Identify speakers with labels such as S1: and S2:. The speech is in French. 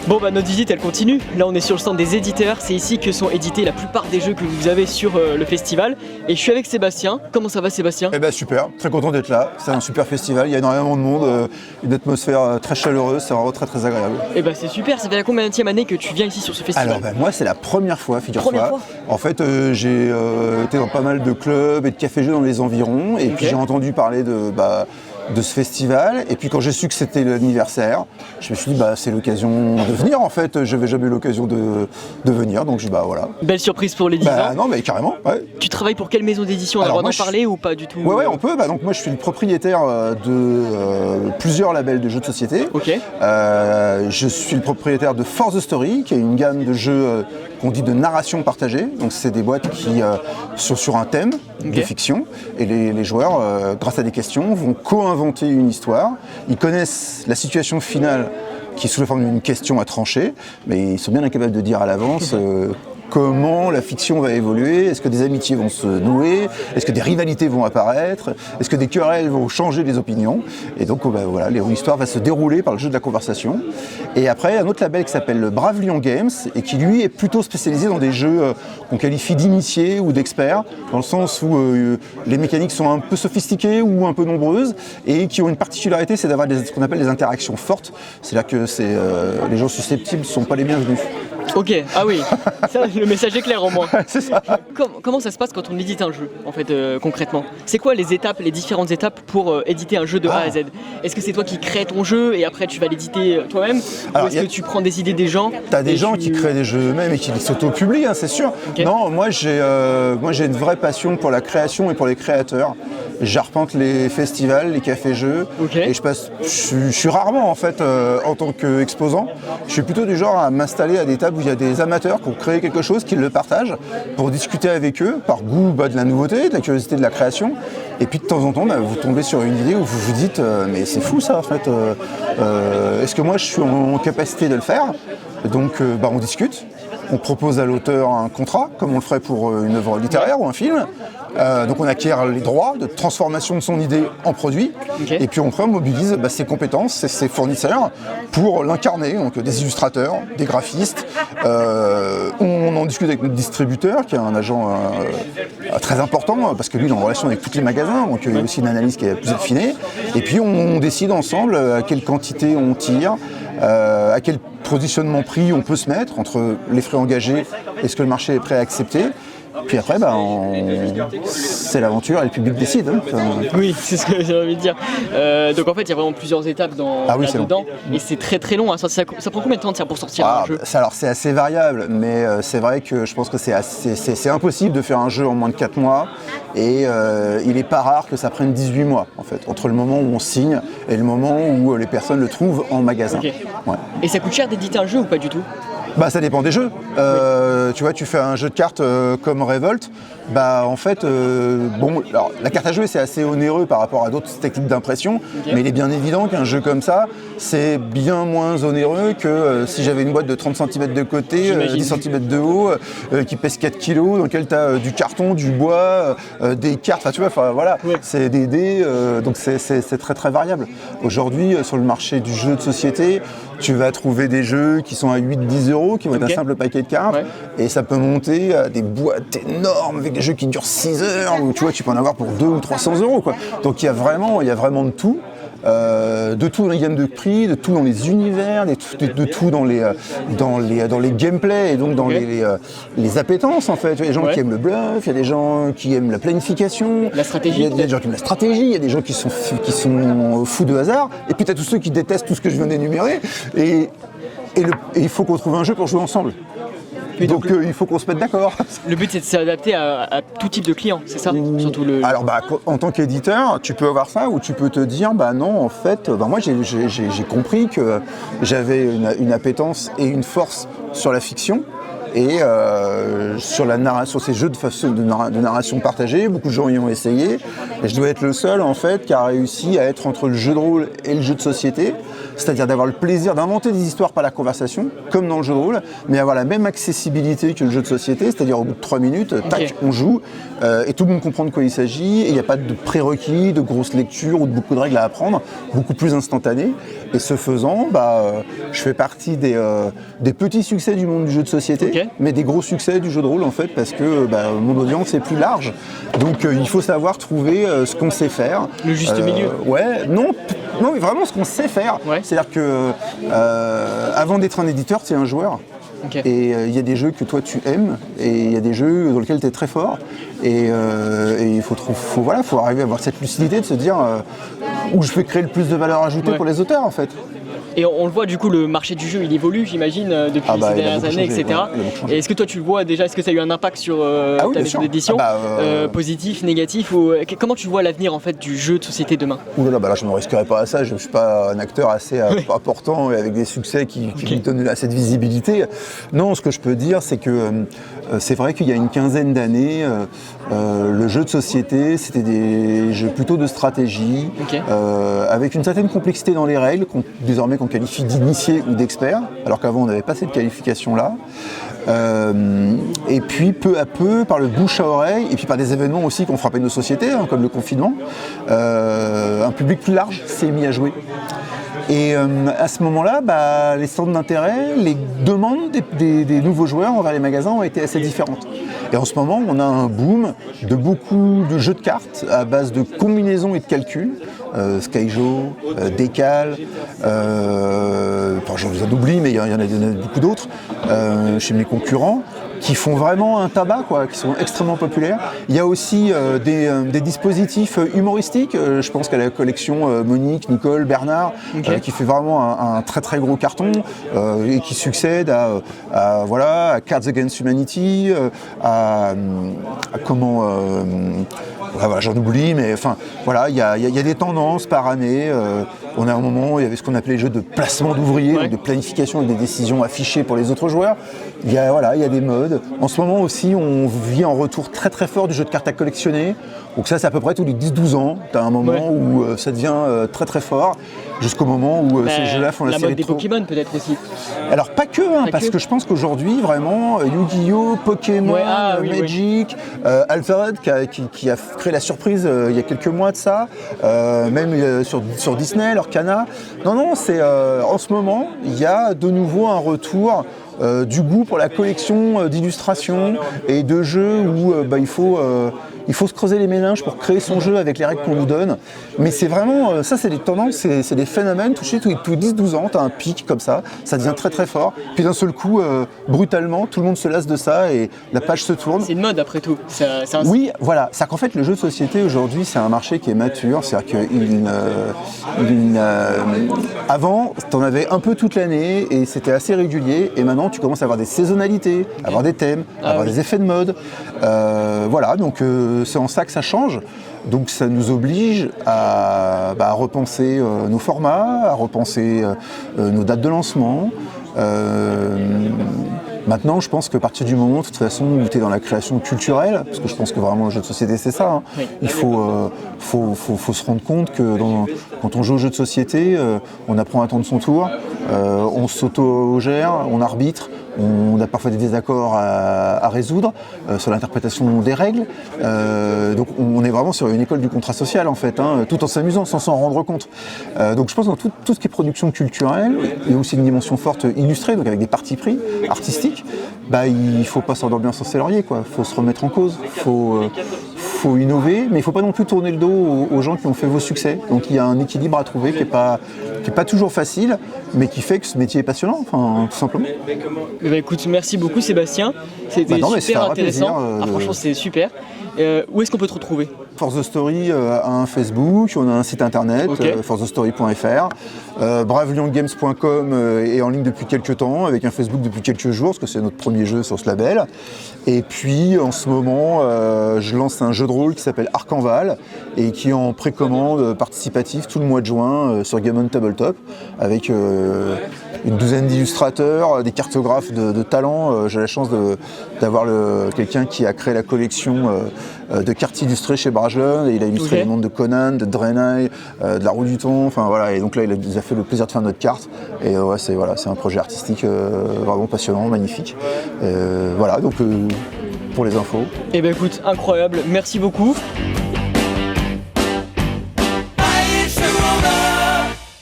S1: Bon bah notre visite elle continue, là on est sur le stand des éditeurs, c'est ici que sont édités la plupart des jeux que vous avez sur le festival et je suis avec Sébastien. Comment ça va Sébastien?
S2: Eh ben super, très content d'être là, c'est un super festival, il y a énormément de monde, une atmosphère très chaleureuse, c'est vraiment très très agréable.
S1: Eh ben c'est super, ça fait la combienième année que tu viens ici sur ce festival?
S2: Alors moi c'est la première fois, figure-toi.
S1: Première fois.
S2: En fait j'ai été dans pas mal de clubs et de cafés-jeux dans les environs et puis j'ai entendu parler de ce festival et puis quand j'ai su que c'était l'anniversaire, je me suis dit c'est l'occasion de venir en fait, j'avais jamais eu l'occasion de venir donc voilà.
S1: Belle surprise pour les 10 ans.
S2: Non mais carrément, ouais.
S1: Tu travailles pour quelle maison d'édition? On a le droit d'en parler ou pas du tout?
S2: Ouais on peut, donc moi je suis le propriétaire de plusieurs labels de jeux de société.
S1: Ok.
S2: Je suis le propriétaire de Force the Story qui est une gamme de jeux qu'on dit de narration partagée, donc c'est des boîtes qui sont sur un thème de fiction et les joueurs grâce à des questions vont co-inventer une histoire, ils connaissent la situation finale qui est sous la forme d'une question à trancher, mais ils sont bien incapables de dire à l'avance comment la fiction va évoluer, est-ce que des amitiés vont se nouer, est-ce que des rivalités vont apparaître, est-ce que des querelles vont changer les opinions. Et donc l'histoire va se dérouler par le jeu de la conversation. Et après, un autre label qui s'appelle le Brave Lion Games et qui lui est plutôt spécialisé dans des jeux qu'on qualifie d'initiés ou d'experts, dans le sens où les mécaniques sont un peu sophistiquées ou un peu nombreuses et qui ont une particularité, c'est d'avoir ce qu'on appelle des interactions fortes. C'est-à-dire que les gens susceptibles ne sont pas les bienvenus.
S1: Ok, ah oui, ça, le message est clair au moins.
S2: C'est ça.
S1: Comment ça se passe quand on édite un jeu, en fait, concrètement? C'est quoi les différentes étapes pour éditer un jeu de A à Z? Est-ce que c'est toi qui crées ton jeu et après tu vas l'éditer toi-même? Ou est-ce que tu prends des idées des gens?
S2: T'as des gens qui créent des jeux eux-mêmes et qui les s'auto-publient, c'est sûr. Okay. Non, moi j'ai une vraie passion pour la création et pour les créateurs. J'arpente les festivals, les cafés-jeux, et je suis rarement en fait en tant qu'exposant. Je suis plutôt du genre à m'installer à des tables où il y a des amateurs qui ont créé quelque chose, qui le partagent, pour discuter avec eux par goût de la nouveauté, de la curiosité de la création. Et puis de temps en temps, vous tombez sur une idée où vous vous dites mais c'est fou ça en fait. Est-ce que moi je suis en capacité de le faire? Donc on discute. On propose à l'auteur un contrat, comme on le ferait pour une œuvre littéraire ou un film. Donc on acquiert les droits de transformation de son idée en produit. Et puis on mobilise ses compétences et ses fournisseurs pour l'incarner. Donc des illustrateurs, des graphistes. On en discute avec notre distributeur, qui est un agent très important, parce que lui il est en relation avec tous les magasins. Donc il y a aussi une analyse qui est plus affinée. Et puis on décide ensemble à quelle quantité on tire, à quel positionnement prix on peut se mettre entre les frais engagés et ce que le marché est prêt à accepter. Puis après, c'est l'aventure et le public décide.
S1: Oui, c'est ce que j'ai envie de dire. Donc en fait, il y a vraiment plusieurs étapes là-dedans. Et c'est très très long. Ça prend combien de temps pour sortir un jeu?
S2: Alors c'est assez variable, mais c'est vrai que je pense que c'est impossible de faire un jeu en moins de 4 mois. Et il n'est pas rare que ça prenne 18 mois, en fait, entre le moment où on signe et le moment où les personnes le trouvent en magasin.
S1: Ouais. Et ça coûte cher d'éditer un jeu ou pas du tout?
S2: Ça dépend des jeux. Tu vois, tu fais un jeu de cartes comme Revolt, en fait, alors, la carte à jouer c'est assez onéreux par rapport à d'autres techniques d'impression, mais il est bien évident qu'un jeu comme ça, c'est bien moins onéreux que si j'avais une boîte de 30 cm de côté, 10 cm de haut, qui pèse 4 kg, dans lequel tu as du carton, du bois, des cartes, c'est des dés, donc c'est très très variable. Aujourd'hui, sur le marché du jeu de société, tu vas trouver des jeux qui sont à 8-10 euros, qui vont être un simple paquet de cartes, et ça peut monter à des boîtes énormes avec des jeux qui durent 6 heures, où tu peux en avoir pour 200 ou 300 euros, quoi. Donc il y a vraiment de tout. De tout dans les gammes de prix, de tout dans les univers, de tout dans les gameplays et donc dans les appétences en fait. Il y a des gens qui aiment le bluff, il y a des gens qui aiment la plplanification,
S1: la stratégie.
S2: Il y a des gens qui aiment la stratégie, il y a des gens qui sont fous de hasard, et puis tu as tous ceux qui détestent tout ce que je viens d'énumérer, et il faut qu'on trouve un jeu pour jouer ensemble. Donc il faut qu'on se mette d'accord.
S1: Le but c'est de s'adapter à tout type de client, c'est ça? Surtout
S2: Alors en tant qu'éditeur, tu peux avoir ça, ou tu peux te dire non en fait, moi j'ai compris que j'avais une appétence et une force sur la fiction, Et sur ces jeux de narration partagée, beaucoup de gens y ont essayé. Et je dois être le seul en fait qui a réussi à être entre le jeu de rôle et le jeu de société, c'est-à-dire d'avoir le plaisir d'inventer des histoires par la conversation, comme dans le jeu de rôle, mais avoir la même accessibilité que le jeu de société, c'est-à-dire au bout de 3 minutes, tac, on joue, et tout le monde comprend de quoi il s'agit, et il n'y a pas de prérequis, de grosses lectures ou de beaucoup de règles à apprendre, beaucoup plus instantané. Et ce faisant, je fais partie des petits succès du monde du jeu de société, mais des gros succès du jeu de rôle en fait, parce que mon audience est plus large. Donc il faut savoir trouver ce qu'on sait faire.
S1: Le juste milieu.
S2: Non, mais vraiment ce qu'on sait faire. Ouais. C'est-à-dire que avant d'être un éditeur, tu es un joueur. Et il y a des jeux que toi tu aimes, et il y a des jeux dans lesquels tu es très fort. Et il faut arriver à avoir cette lucidité de se dire où je peux créer le plus de valeur ajoutée pour les auteurs en fait.
S1: Et on le voit du coup, le marché du jeu il évolue, j'imagine, depuis ces dernières années, etc. Et est-ce que toi tu le vois déjà, est-ce que ça a eu un impact sur ta maison d'édition, positif, négatif, ou comment tu vois l'avenir en fait du jeu de société demain?
S2: Là je ne me risquerais pas à ça, je ne suis pas un acteur assez important et avec des succès qui me donnent cette visibilité. Non, ce que je peux dire c'est que c'est vrai qu'il y a une quinzaine d'années, le jeu de société c'était des jeux plutôt de stratégie, avec une certaine complexité dans les règles, désormais qu'on qualifie d'initié ou d'expert, alors qu'avant on n'avait pas cette qualification-là. Et puis peu à peu, par le bouche à oreille, et puis par des événements aussi qui ont frappé nos sociétés, comme le confinement, un public plus large s'est mis à jouer. Et à ce moment-là, les centres d'intérêt, les demandes des nouveaux joueurs envers les magasins ont été assez différentes. Et en ce moment, on a un boom de beaucoup de jeux de cartes à base de combinaisons et de calculs. Skyjo, Décal, j'en oublie, mais il y en a beaucoup d'autres chez mes concurrents qui font vraiment un tabac, qui sont extrêmement populaires. Il y a aussi des dispositifs humoristiques, je pense qu'à la collection Monique, Nicole, Bernard, qui fait vraiment un très très gros carton et qui succède à Cards Against Humanity, j'en oublie, mais il y a des tendances par année. On a un moment où il y avait ce qu'on appelait les jeux de placement d'ouvriers, donc de planification avec des décisions affichées pour les autres joueurs. Il y a des modes. En ce moment aussi, on vit en retour très très fort du jeu de cartes à collectionner. Donc ça, c'est à peu près tous les 10-12 ans. Tu as un moment où ça devient très très fort, jusqu'au moment où ces jeux-là font la série
S1: mode des Pokémon peut-être aussi.
S2: Alors pas que, parce que je pense qu'aujourd'hui, vraiment, Yu-Gi-Oh!, Pokémon, Magic, Alfred qui a créé la surprise il y a quelques mois de ça, même sur Disney, Lorcana. Non, c'est en ce moment, il y a de nouveau un retour du goût pour la collection d'illustrations et de jeux où il faut se creuser les méninges pour créer son jeu avec les règles qu'on nous donne. Mais c'est vraiment, ça c'est des tendances, c'est des phénomènes touchés tous 10-12 ans, tu as un pic comme ça devient très très fort. Puis d'un seul coup, brutalement, tout le monde se lasse de ça et la page se tourne.
S1: C'est une mode après tout.
S2: Oui, voilà. C'est qu'en fait, le jeu de société aujourd'hui, c'est un marché qui est mature. C'est-à-dire avant, tu en avais un peu toute l'année et c'était assez régulier. Et maintenant, tu commences à avoir des saisonnalités, à avoir des thèmes, à avoir des effets de mode. Donc c'est en ça que ça change. Donc ça nous oblige à repenser nos formats, à repenser nos dates de lancement. Maintenant, je pense qu'à partir du moment, de toute façon, où tu es dans la création culturelle, parce que je pense que vraiment le jeu de société, c'est ça, il faut se rendre compte que quand on joue au jeu de société, on apprend à attendre son tour, on s'auto-gère, on arbitre, on a parfois des désaccords à résoudre sur l'interprétation des règles. Donc on est vraiment sur une école du contrat social en fait, tout en s'amusant, sans s'en rendre compte. Donc je pense que dans tout ce qui est production culturelle, il y a aussi une dimension forte illustrée, donc avec des partis pris artistiques, il ne faut pas s'endormir sur ses lauriers, il faut se remettre en cause, il faut innover, mais il ne faut pas non plus tourner le dos aux gens qui ont fait vos succès. Donc il y a un équilibre à trouver qui n'est pas toujours facile, mais qui fait que ce métier est passionnant, tout simplement.
S1: Écoute, merci beaucoup Sébastien, c'était super intéressant. Franchement, c'est super. Où est-ce qu'on peut te retrouver?
S2: Force the Story a un Facebook, on a un site internet, forcethestory.fr. BraveLyonGames.com est en ligne depuis quelques temps, avec un Facebook depuis quelques jours, parce que c'est notre premier jeu sur ce label. Et puis en ce moment, je lance un jeu de rôle qui s'appelle Arcanval et qui est en précommande participative tout le mois de juin sur Game on Tabletop, avec une douzaine d'illustrateurs, des cartographes de talent. J'ai la chance d'avoir quelqu'un qui a créé la collection de cartes illustrées chez Brajlon, et il a illustré les mondes de Conan, de Draenei, de la Roue du Temps, enfin voilà, et donc là il nous a fait le plaisir de faire notre carte, et c'est un projet artistique vraiment passionnant, magnifique. Voilà, donc pour les infos.
S1: Eh ben écoute, incroyable, merci beaucoup.